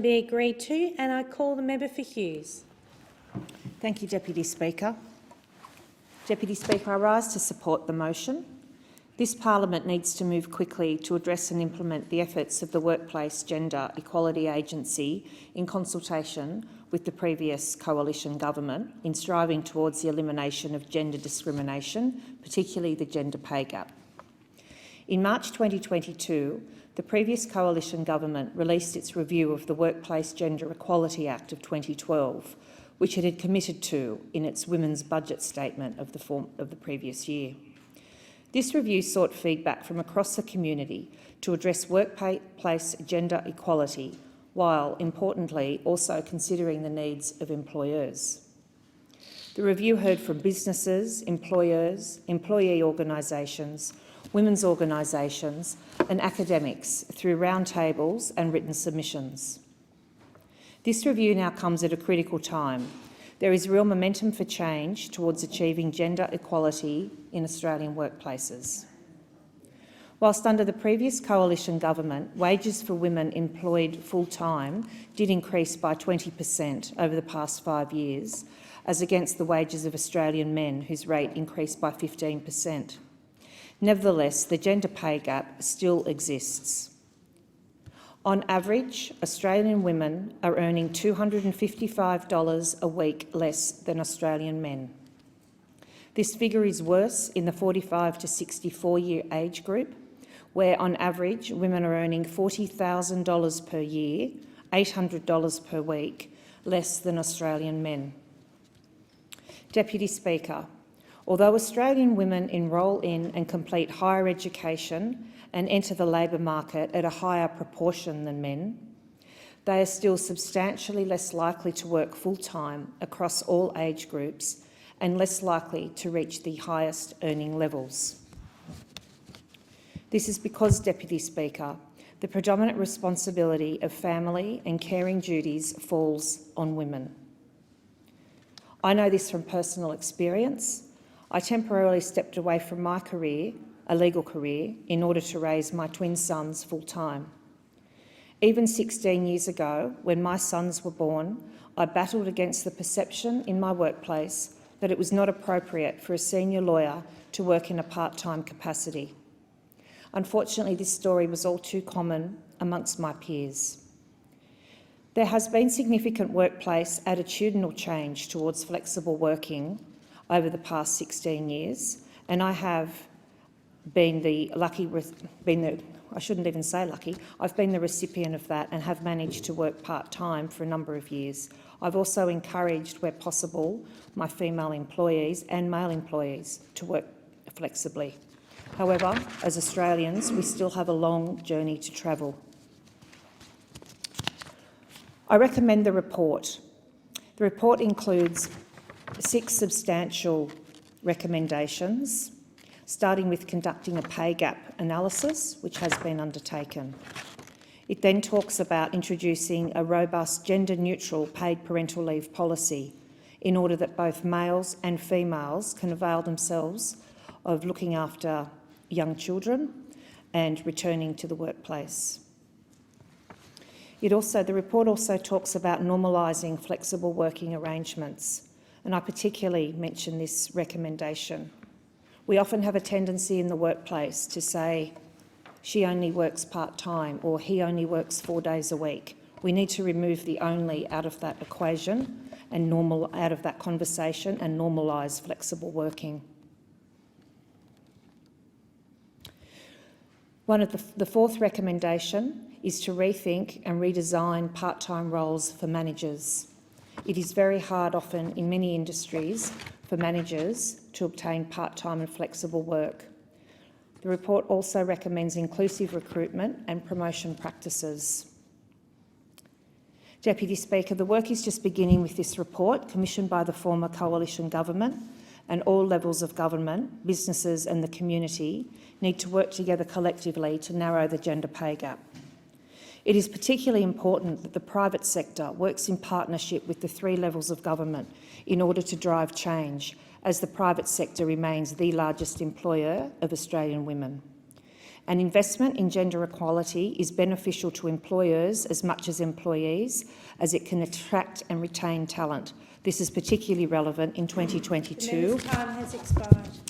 motion be agreed to, and I call the member for Hughes. Thank you, Deputy Speaker. Deputy Speaker, I rise to support the motion. This parliament needs to move quickly to address and implement the efforts of the Workplace Gender Equality Agency in consultation with the previous coalition government in striving towards the elimination of gender discrimination, particularly the gender pay gap. In March 2022, the previous coalition government released its review of the Workplace Gender Equality Act of 2012, which it had committed to in its Women's Budget Statement of the previous year. This review sought feedback from across the community to address workplace gender equality, while, importantly, also considering the needs of employers. The review heard from businesses, employers, employee organisations, women's organisations and academics through roundtables and written submissions. This review now comes at a critical time. There is real momentum for change towards achieving gender equality in Australian workplaces. Whilst under the previous coalition government, wages for women employed full-time did increase by 20% over the past 5 years, as against the wages of Australian men, whose rate increased by 15%. Nevertheless, the gender pay gap still exists. On average, Australian women are earning $255 a week less than Australian men. This figure is worse in the 45 to 64-year age group, where on average women are earning $40,000 per year, $800 per week, less than Australian men. Deputy Speaker, although Australian women enrol in and complete higher education and enter the labour market at a higher proportion than men, they are still substantially less likely to work full-time across all age groups and less likely to reach the highest earning levels. This is because, Deputy Speaker, the predominant responsibility of family and caring duties falls on women. I know this from personal experience. I temporarily stepped away from my career, a legal career, in order to raise my twin sons full-time. Even 16 years ago, when my sons were born, I battled against the perception in my workplace that it was not appropriate for a senior lawyer to work in a part-time capacity. Unfortunately, this story was all too common amongst my peers. There has been significant workplace attitudinal change towards flexible working over the past 16 years, and I have been I shouldn't even say lucky, I've been the recipient of that and have managed to work part-time for a number of years. I've also encouraged, where possible, my female employees and male employees to work flexibly. However, as Australians, we still have a long journey to travel. I recommend the report. The report includes 6 substantial recommendations, starting with conducting a pay gap analysis, which has been undertaken. It then talks about introducing a robust gender-neutral paid parental leave policy in order that both males and females can avail themselves of looking after young children and returning to the workplace. The report also talks about normalising flexible working arrangements, and I particularly mention this recommendation. We often have a tendency in the workplace to say, she only works part-time or he only works 4 days a week. We need to remove the only out of that equation and out of that conversation and normalise flexible working. The 4th recommendation is to rethink and redesign part-time roles for managers. It is very hard often in many industries for managers to obtain part-time and flexible work. The report also recommends inclusive recruitment and promotion practices. Deputy Speaker, the work is just beginning with this report, commissioned by the former coalition government, and all levels of government, businesses and the community need to work together collectively to narrow the gender pay gap. It is particularly important that the private sector works in partnership with the 3 levels of government in order to drive change, as the private sector remains the largest employer of Australian women. An investment in gender equality is beneficial to employers as much as employees, as it can attract and retain talent. This is particularly relevant in The 2022. member's time has expired.